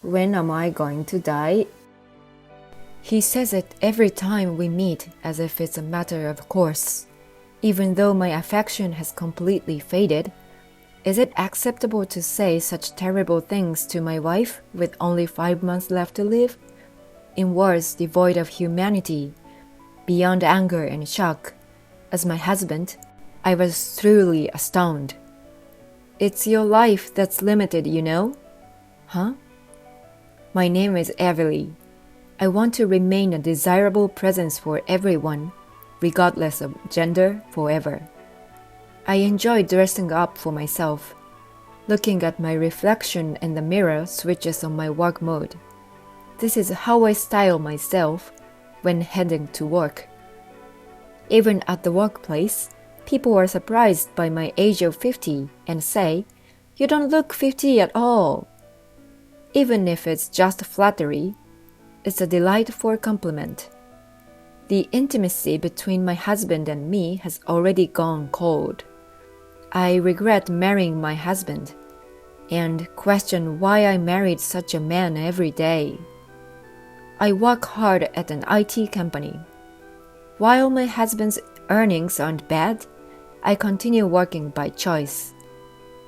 When am I going to die? He says it every time we meet as if it's a matter of course. Even though my affection has completely faded, is it acceptable to say such terrible things to my wife with only 5 months left to live? In words devoid of humanity, beyond anger and shock, as my husband, I was truly astounded. It's your life that's limited, you know? Huh? My name is Everly. I want to remain a desirable presence for everyone, regardless of gender, forever. I enjoy dressing up for myself. Looking at my reflection in the mirror switches on my work mode. This is how I style myself when heading to work. Even at the workplace, people are surprised by my age of 50 and say, "You don't look 50 at all." Even if it's just flattery, it's a delightful compliment. The intimacy between my husband and me has already gone cold. I regret marrying my husband and question why I married such a man every day. I work hard at an IT company. While my husband's earnings aren't bad, I continue working by choice.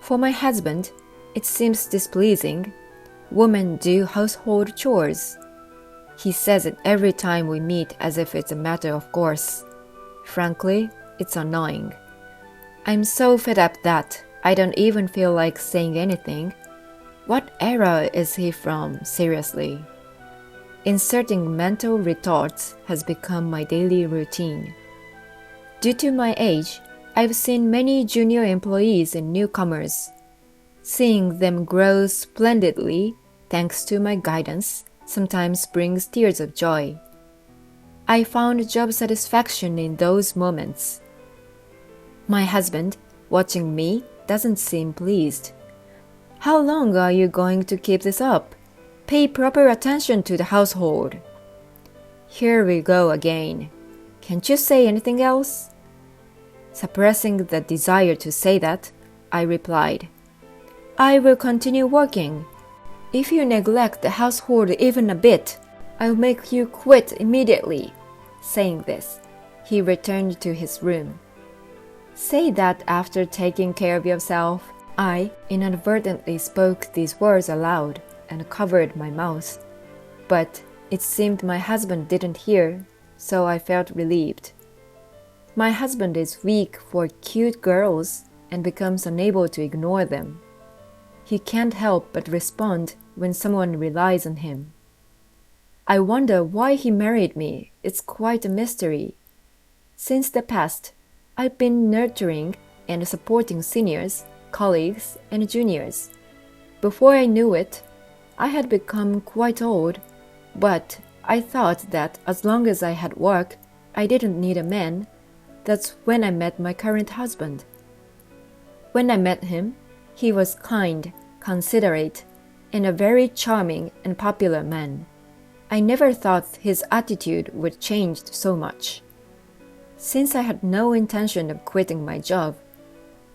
For my husband, it seems displeasing. Women do household chores. He says it every time we meet as if it's a matter of course. Frankly, it's annoying. I'm so fed up that I don't even feel like saying anything. What era is he from, seriously? Inserting mental retorts has become my daily routine. Due to my age, I've seen many junior employees and newcomers. Seeing them grow splendidly, thanks to my guidance, sometimes brings tears of joy. I found job satisfaction in those moments. My husband, watching me, doesn't seem pleased. How long are you going to keep this up? Pay proper attention to the household. Here we go again. Can't you say anything else? Suppressing the desire to say that, I replied, I will continue working. If you neglect the household even a bit, I'll make you quit immediately. Saying this, he returned to his room. Say that after taking care of yourself, I inadvertently spoke these words aloud and covered my mouth. But it seemed my husband didn't hear, so I felt relieved. My husband is weak for cute girls and becomes unable to ignore them. He can't help but respond when someone relies on him. I wonder why he married me. It's quite a mystery. Since the past, I've been nurturing and supporting seniors, colleagues, and juniors. Before I knew it, I had become quite old, but I thought that as long as I had work, I didn't need a man. That's when I met my current husband. When I met him, he was kind, considerate, and a very charming and popular man. I never thought his attitude would change so much. Since I had no intention of quitting my job,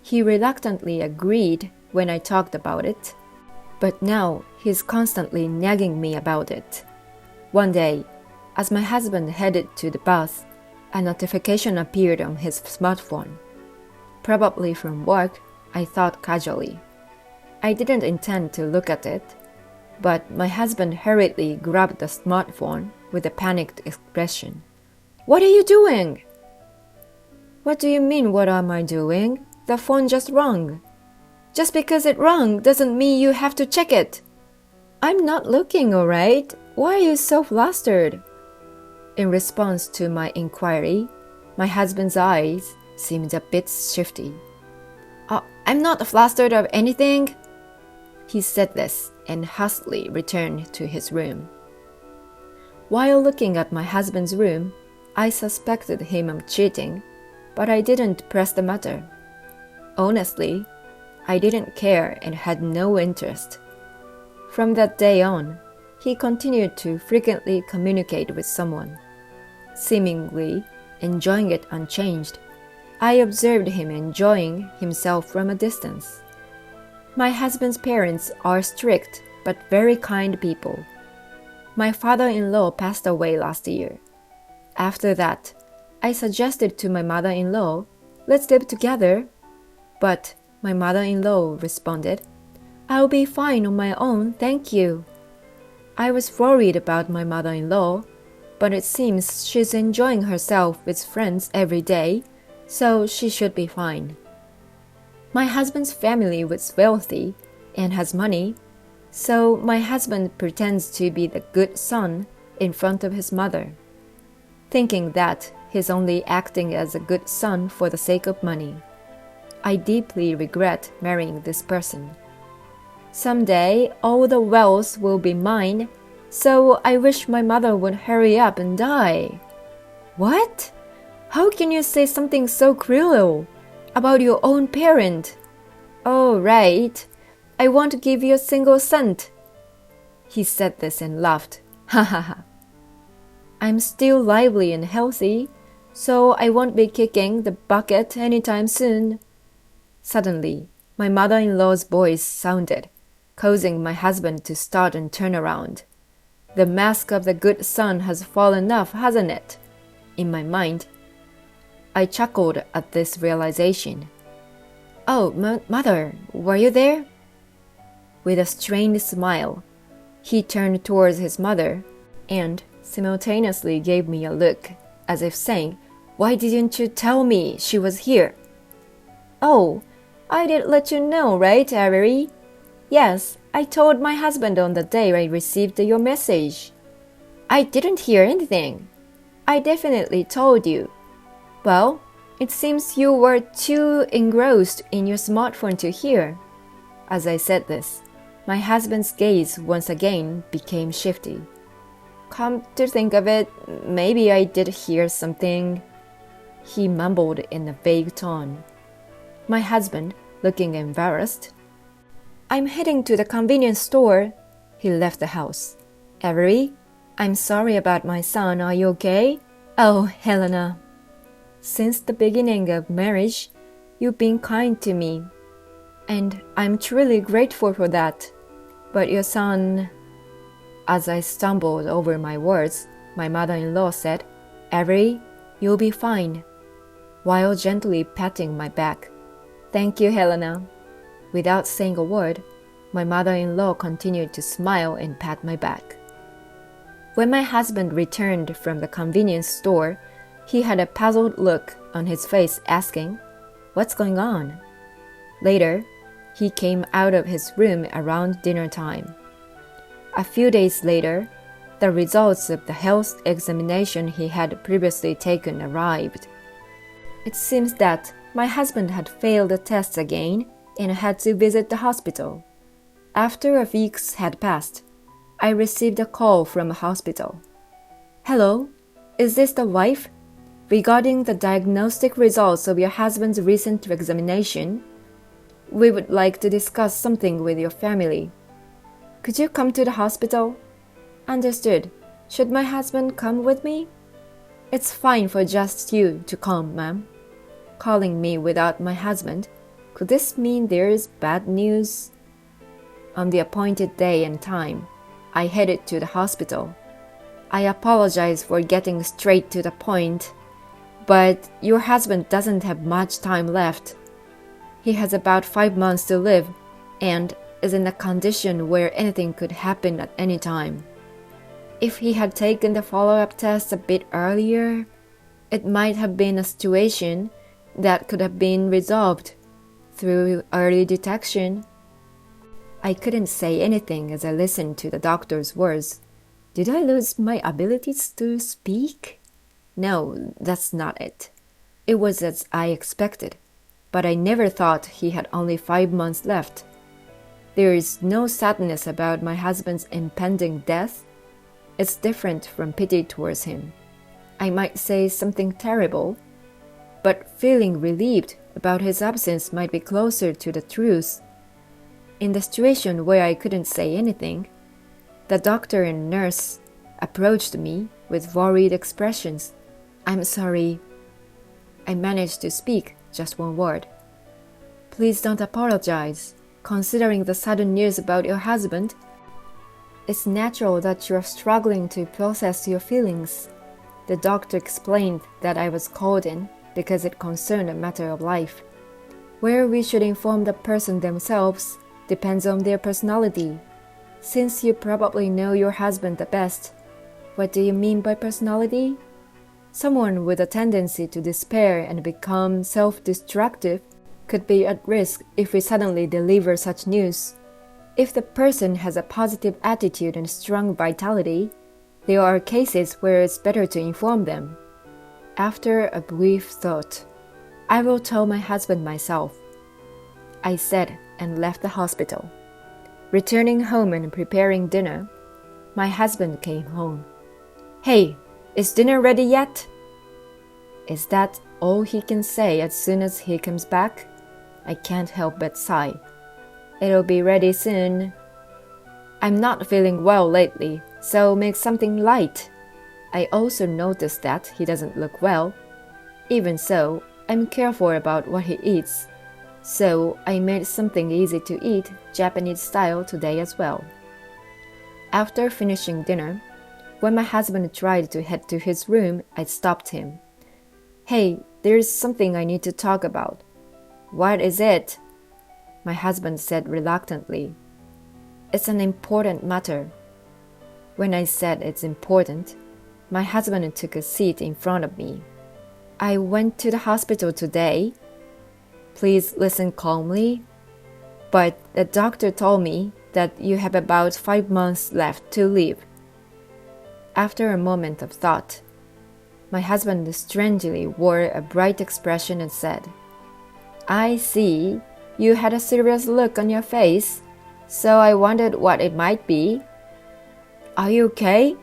he reluctantly agreed when I talked about it, but now he's constantly nagging me about it. One day, as my husband headed to the bath, a notification appeared on his smartphone. Probably from work, I thought casually. I didn't intend to look at it, but my husband hurriedly grabbed the smartphone with a panicked expression. "What are you doing?" "What do you mean, what am I doing? The phone just rang." "Just because it rang doesn't mean you have to check it." "I'm not looking, all right? Why are you so flustered?" In response to my inquiry, my husband's eyes seemed a bit shifty. I'm not flustered of anything." He said this and hastily returned to his room. While looking at my husband's room, I suspected him of cheating, but I didn't press the matter. Honestly, I didn't care and had no interest. From that day on, he continued to frequently communicate with someone. Seemingly enjoying it unchanged, I observed him enjoying himself from a distance. My husband's parents are strict but very kind people. My father-in-law passed away last year. After that, I suggested to my mother-in-law, let's live together. But my mother-in-law responded, I'll be fine on my own, thank you. I was worried about my mother-in-law, but it seems she's enjoying herself with friends every day, so she should be fine. My husband's family was wealthy and has money, so my husband pretends to be the good son in front of his mother, thinking that he's only acting as a good son for the sake of money. I deeply regret marrying this person. Someday, all the wealth will be mine, so I wish my mother would hurry up and die. What? How can you say something so cruel about your own parent? Oh, right. I won't give you a single cent. He said this and laughed. Ha ha ha. I'm still lively and healthy, so I won't be kicking the bucket anytime soon. Suddenly, my mother-in-law's voice sounded, causing my husband to start and turn around. The mask of the good son has fallen off, hasn't it? In my mind, I chuckled at this realization. Oh, mother, were you there? With a strained smile, he turned towards his mother and simultaneously gave me a look, as if saying, Why didn't you tell me she was here? Oh, I did let you know, right, Avery? Yes, I told my husband on the day I received your message. I didn't hear anything. I definitely told you. Well, it seems you were too engrossed in your smartphone to hear. As I said this, my husband's gaze once again became shifty. Come to think of it, maybe I did hear something, he mumbled in a vague tone. My husband, looking embarrassed, I'm heading to the convenience store. He left the house. Avery, I'm sorry about my son. Are you okay? Oh, Helena. Since the beginning of marriage, you've been kind to me, and I'm truly grateful for that. But your son... As I stumbled over my words, my mother-in-law said, Avery, you'll be fine, while gently patting my back. Thank you, Helena. Without saying a word, my mother-in-law continued to smile and pat my back. When my husband returned from the convenience store, he had a puzzled look on his face, asking, What's going on? Later, he came out of his room around dinner time. A few days later, the results of the health examination he had previously taken arrived. It seems that my husband had failed the tests again and had to visit the hospital. After a week had passed, I received a call from a hospital. Hello, is this the wife? Regarding the diagnostic results of your husband's recent examination, we would like to discuss something with your family. Could you come to the hospital? Understood. Should my husband come with me? It's fine for just you to come, ma'am. Calling me without my husband, could this mean there is bad news? On the appointed day and time, I headed to the hospital. I apologize for getting straight to the point, but your husband doesn't have much time left. He has about 5 months to live and is in a condition where anything could happen at any time. If he had taken the follow-up test a bit earlier, it might have been a situation that could have been resolved through early detection. I couldn't say anything as I listened to the doctor's words. Did I lose my abilities to speak? No, that's not it. It was as I expected, but I never thought he had only 5 months left. There is no sadness about my husband's impending death. It's different from pity towards him. I might say something terrible, but feeling relieved about his absence might be closer to the truth. In the situation where I couldn't say anything, the doctor and nurse approached me with worried expressions. I'm sorry. I managed to speak just one word. Please don't apologize. Considering the sudden news about your husband, It's natural that you're struggling to process your feelings. The doctor explained that I was called in because it concerned a matter of life. Where we should inform the person themselves depends on their personality. Since you probably know your husband the best, what do you mean by personality? Someone with a tendency to despair and become self-destructive could be at risk if we suddenly deliver such news. If the person has a positive attitude and strong vitality, there are cases where it's better to inform them. After a brief thought, I will tell my husband myself, I said, and left the hospital. Returning home and preparing dinner, my husband came home. Hey, is dinner ready yet? Is that all he can say as soon as he comes back? I can't help but sigh. It'll be ready soon. I'm not feeling well lately, so make something light. I also noticed that he doesn't look well. Even so, I'm careful about what he eats. So I made something easy to eat, Japanese style today as well. After finishing dinner, when my husband tried to head to his room, I stopped him. Hey, there's something I need to talk about. What is it? My husband said reluctantly. It's an important matter. When I said it's important, my husband took a seat in front of me. I went to the hospital today. Please listen calmly. But the doctor told me that you have about 5 months left to live. After a moment of thought, my husband strangely wore a bright expression and said, I see. You had a serious look on your face, so I wondered what it might be. Are you okay?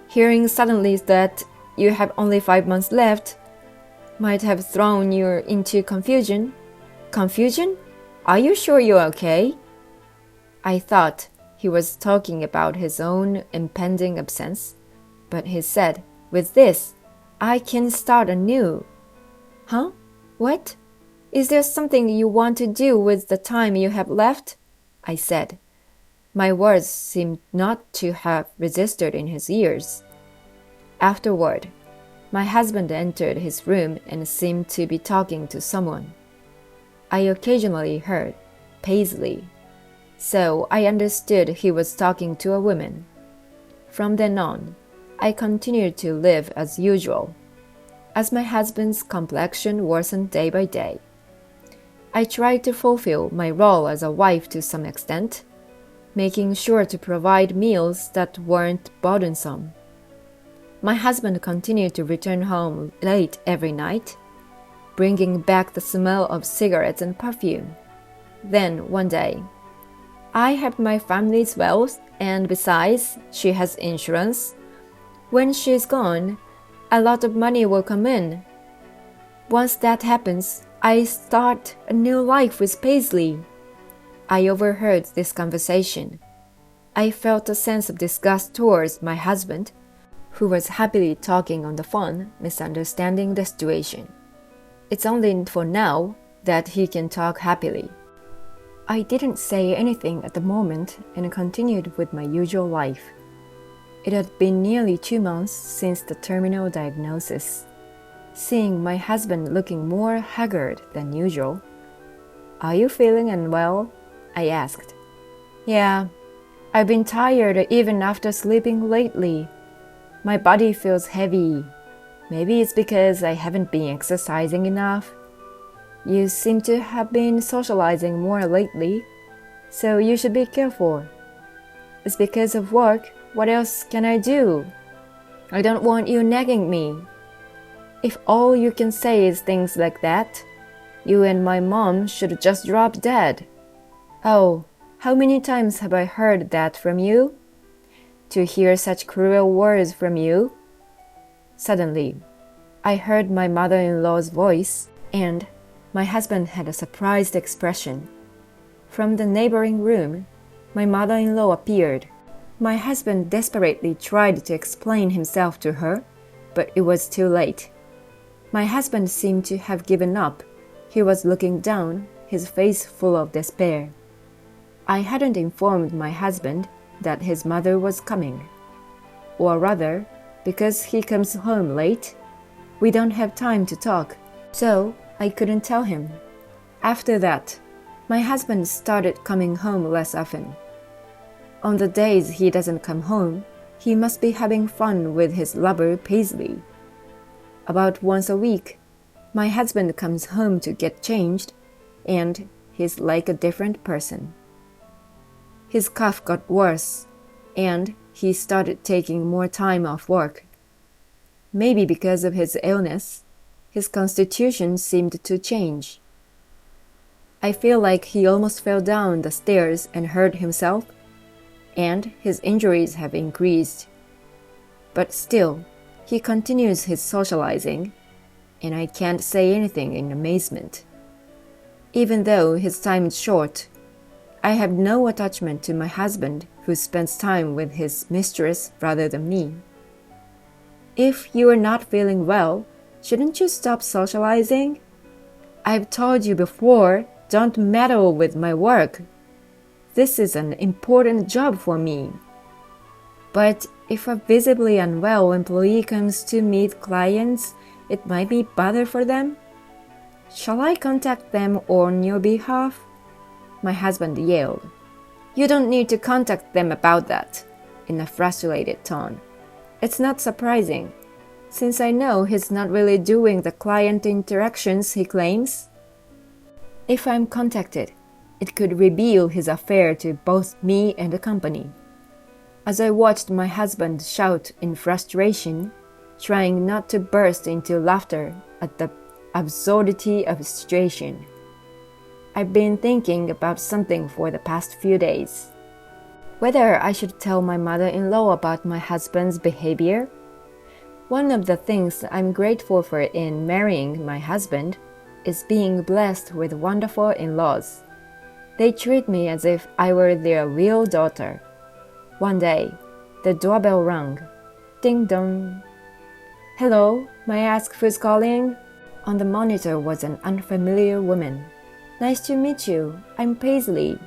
Hearing suddenly that you have only 5 months left might have thrown you into confusion. Confusion? Are you sure you're okay? I thought he was talking about his own impending absence, but he said, with this, I can start anew. Huh? What? Is there something you want to do with the time you have left? I said. My words seemed not to have registered in his ears. Afterward, my husband entered his room and seemed to be talking to someone. I occasionally heard, Paisley, so I understood he was talking to a woman. From then on, I continued to live as usual, as my husband's complexion worsened day by day. I tried to fulfill my role as a wife to some extent, making sure to provide meals that weren't burdensome. My husband continued to return home late every night, bringing back the smell of cigarettes and perfume. Then, one day, I have my family's wealth, and besides, she has insurance. When she's gone, a lot of money will come in. Once that happens, I start a new life with Paisley. I overheard this conversation. I felt a sense of disgust towards my husband, who was happily talking on the phone, misunderstanding the situation. It's only for now that he can talk happily. I didn't say anything at the moment and continued with my usual life. It had been nearly 2 months since the terminal diagnosis. Seeing my husband looking more haggard than usual, Are you feeling unwell? I asked. Yeah, I've been tired even after sleeping lately. My body feels heavy. Maybe it's because I haven't been exercising enough. You seem to have been socializing more lately, so you should be careful. It's because of work. What else can I do? I don't want you nagging me. If all you can say is things like that, you and my mom should just drop dead. Oh, how many times have I heard that from you? To hear such cruel words from you? Suddenly, I heard my mother-in-law's voice, and my husband had a surprised expression. From the neighboring room, my mother-in-law appeared. My husband desperately tried to explain himself to her, but it was too late. My husband seemed to have given up. He was looking down, his face full of despair. I hadn't informed my husband, that his mother was coming. Or rather, because he comes home late, we don't have time to talk, so I couldn't tell him. After that, my husband started coming home less often. On the days he doesn't come home, he must be having fun with his lover Paisley. About once a week, my husband comes home to get changed, and he's like a different person. His cough got worse, and he started taking more time off work. Maybe because of his illness, his constitution seemed to change. I feel like he almost fell down the stairs and hurt himself, and his injuries have increased. But still, he continues his socializing, and I can't say anything in amazement. Even though his time is short, I have no attachment to my husband who spends time with his mistress rather than me. If you are not feeling well, shouldn't you stop socializing? I've told you before, don't meddle with my work. This is an important job for me. But if a visibly unwell employee comes to meet clients, it might be bother for them. Shall I contact them on your behalf? My husband yelled. You don't need to contact them about that, in a frustrated tone. It's not surprising, since I know he's not really doing the client interactions he claims. If I'm contacted, it could reveal his affair to both me and the company. As I watched my husband shout in frustration, trying not to burst into laughter at the absurdity of the situation, I've been thinking about something for the past few days. Whether I should tell my mother-in-law about my husband's behavior. One of the things I'm grateful for in marrying my husband is being blessed with wonderful in-laws. They treat me as if I were their real daughter. One day, the doorbell rang. Ding dong. Hello, may I ask who's calling? On the monitor was an unfamiliar woman. Nice to meet you. I'm Paisley.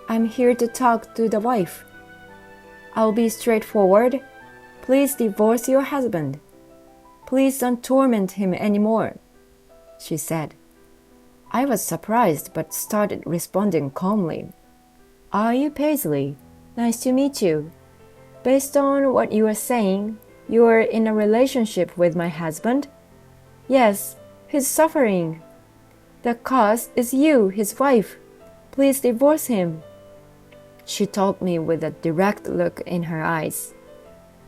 I'm here to talk to the wife. I'll be straightforward. Please divorce your husband. Please don't torment him anymore, she said. I was surprised but started responding calmly. Are you Paisley? Nice to meet you. Based on what you are saying, you are in a relationship with my husband? Yes, he's suffering. The cause is you, his wife. Please divorce him. She told me with a direct look in her eyes.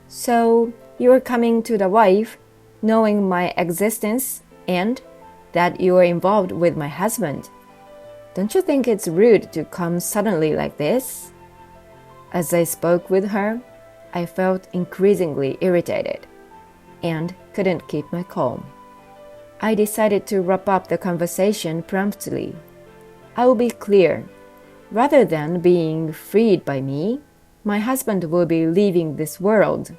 So, you are coming to the wife, knowing my existence, and that you are involved with my husband. Don't you think it's rude to come suddenly like this? As I spoke with her, I felt increasingly irritated and couldn't keep my calm. I decided to wrap up the conversation promptly. I will be clear. Rather than being freed by me, my husband will be leaving this world.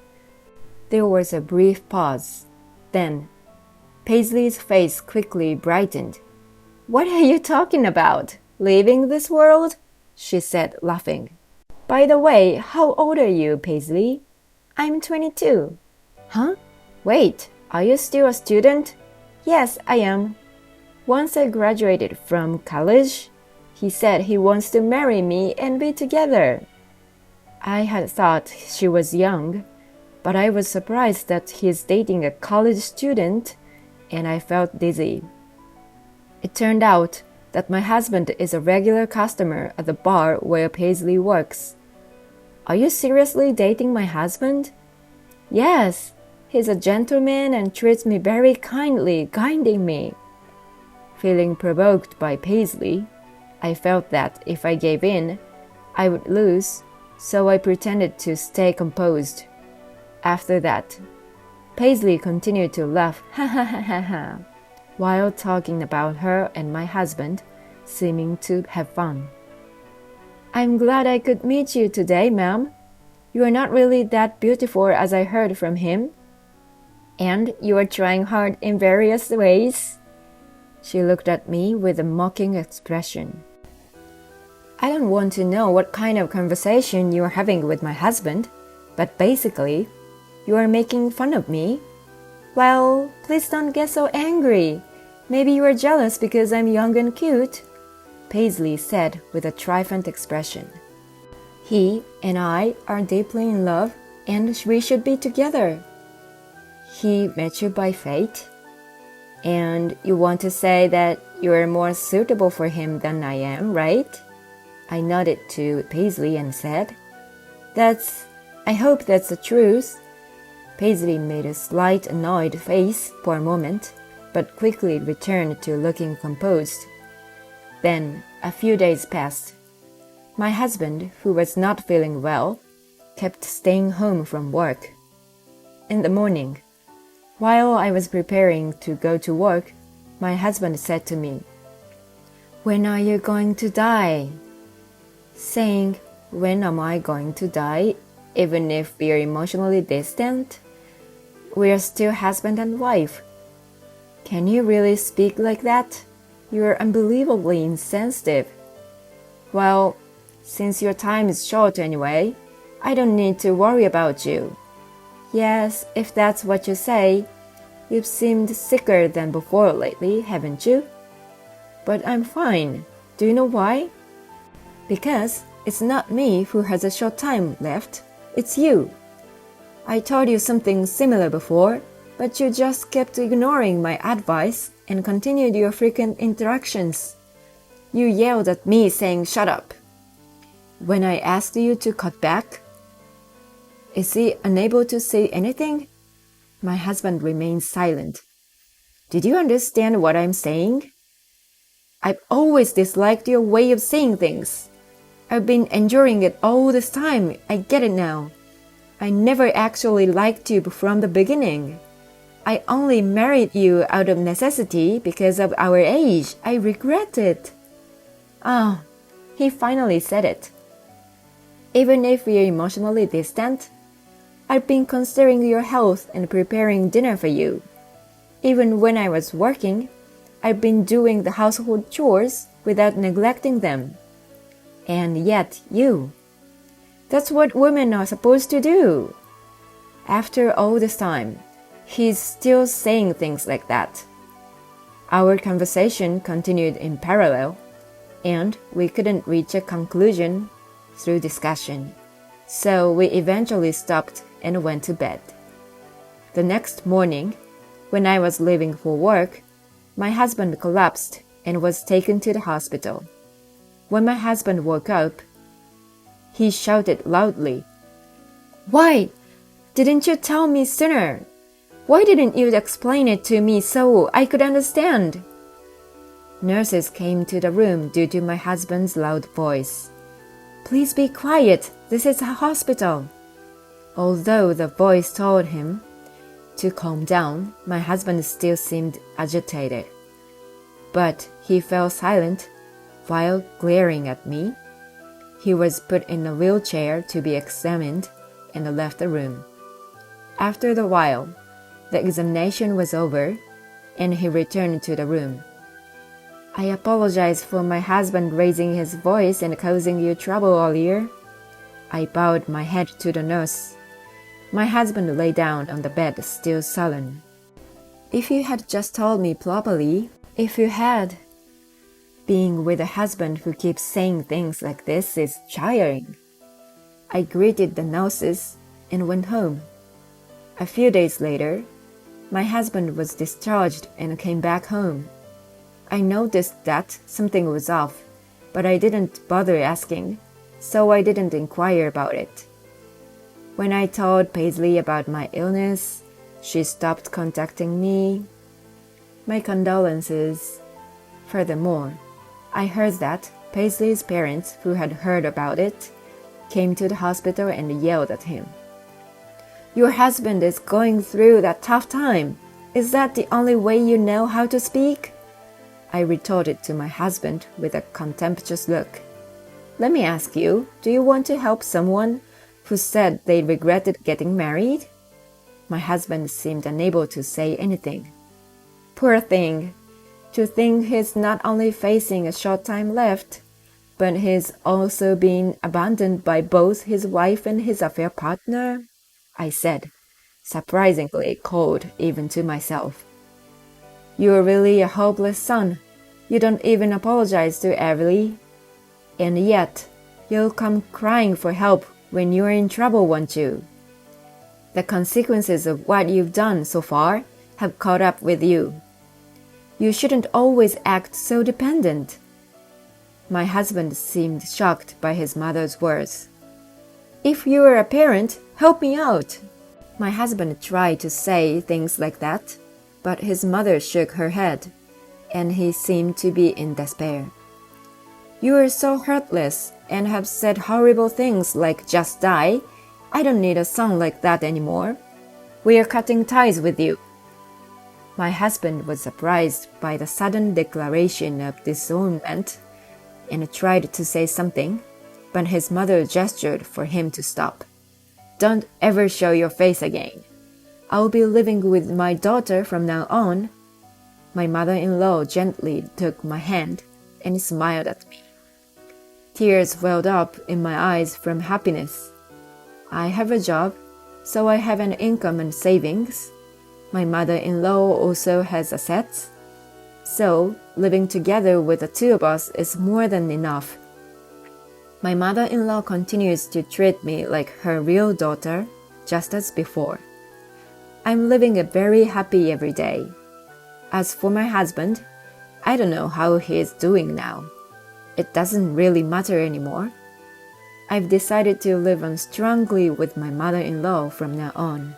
There was a brief pause. Then, Paisley's face quickly brightened. What are you talking about? Leaving this world? She said, laughing. By the way, how old are you, Paisley? I'm 22. Huh? Wait, are you still a student? Yes, I am. Once I graduated from college, he said he wants to marry me and be together. I had thought she was young, but I was surprised that he's dating a college student, and I felt dizzy. It turned out that my husband is a regular customer at the bar where Paisley works. Are you seriously dating my husband? Yes, he's a gentleman and treats me very kindly, guiding me. Feeling provoked by Paisley, I felt that if I gave in, I would lose, so I pretended to stay composed. After that, Paisley continued to laugh ha, while talking about her and my husband, seeming to have fun. I'm glad I could meet you today, ma'am. You are not really that beautiful as I heard from him. And you are trying hard in various ways. She looked at me with a mocking expression. I don't want to know what kind of conversation you are having with my husband, but basically, you are making fun of me. Well, please don't get so angry. Maybe you are jealous because I'm young and cute, Paisley said with a triumphant expression. He and I are deeply in love, and we should be together. He met you by fate, and you want to say that you are more suitable for him than I am, right? I nodded to Paisley and said, I hope that's the truth. Paisley made a slight annoyed face for a moment, but quickly returned to looking composed. Then, a few days passed. My husband, who was not feeling well, kept staying home from work. In the morning, while I was preparing to go to work, my husband said to me, "When are you going to die?" Saying, "When am I going to die?" Even if we are emotionally distant, we are still husband and wife. Can you really speak like that? You are unbelievably insensitive. Well, since your time is short anyway, I don't need to worry about you. Yes, if that's what you say. You've seemed sicker than before lately, haven't you? But I'm fine. Do you know why? Because it's not me who has a short time left. It's you. I told you something similar before, but you just kept ignoring my advice and continued your frequent interactions. You yelled at me saying, "Shut up," when I asked you to cut back. Is he unable to say anything? My husband remained silent. Did you understand what I'm saying? I've always disliked your way of saying things. I've been enduring it all this time. I get it now. I never actually liked you from the beginning. I only married you out of necessity because of our age. I regret it. Ah, he finally said it. Even if we are emotionally distant, I've been considering your health and preparing dinner for you. Even when I was working, I've been doing the household chores without neglecting them. And yet that's what women are supposed to do. After all this time, he's still saying things like that. Our conversation continued in parallel, and we couldn't reach a conclusion through discussion. So we eventually stopped and went to bed. The next morning, when I was leaving for work, my husband collapsed and was taken to the hospital. When my husband woke up, he shouted loudly, "Why didn't you tell me sooner? Why didn't you explain it to me so I could understand?" Nurses came to the room due to my husband's loud voice. "Please be quiet. This is a hospital." Although the voice told him to calm down, my husband still seemed agitated. But he fell silent while glaring at me. He was put in a wheelchair to be examined and left the room. After a while, the examination was over and he returned to the room. "I apologize for my husband raising his voice and causing you trouble earlier." I bowed my head to the nurse. My husband lay down on the bed, still sullen. "If you had just told me properly, if you had. Being with a husband who keeps saying things like this is tiring." I greeted the nurses and went home. A few days later, my husband was discharged and came back home. I noticed that something was off, but I didn't bother asking, so I didn't inquire about it. When I told Paisley about my illness, she stopped contacting me. My condolences. Furthermore, I heard that Paisley's parents, who had heard about it, came to the hospital and yelled at him. "Your husband is going through that tough time. Is that the only way you know how to speak?" I retorted to my husband with a contemptuous look. "Let me ask you, do you want to help someone who said they regretted getting married?" My husband seemed unable to say anything. Poor thing. To think he's not only facing a short time left, But he's also being abandoned by both his wife and his affair partner, I said, surprisingly cold even to myself. You're really a hopeless son. You don't even apologize to Everly. And yet, you'll come crying for help when you're in trouble, won't you? The consequences of what you've done so far have caught up with you. You shouldn't always act so dependent. My husband seemed shocked by his mother's words. If you're a parent, help me out. My husband tried to say things like that, but his mother shook her head, and he seemed to be in despair. You are so heartless and have said horrible things like just die. I don't need a son like that anymore. We are cutting ties with you. My husband was surprised by the sudden declaration of disownment and tried to say something, but his mother gestured for him to stop. Don't ever show your face again. I'll be living with my daughter from now on. My mother-in-law gently took my hand and smiled at me. Tears welled up in my eyes from happiness. I have a job, so I have an income and savings. My mother-in-law also has assets. So, living together with the two of us is more than enough. My mother-in-law continues to treat me like her real daughter, just as before. I'm living a very happy every day. As for my husband, I don't know how he is doing now. It doesn't really matter anymore. I've decided to live on strongly with my mother-in-law from now on.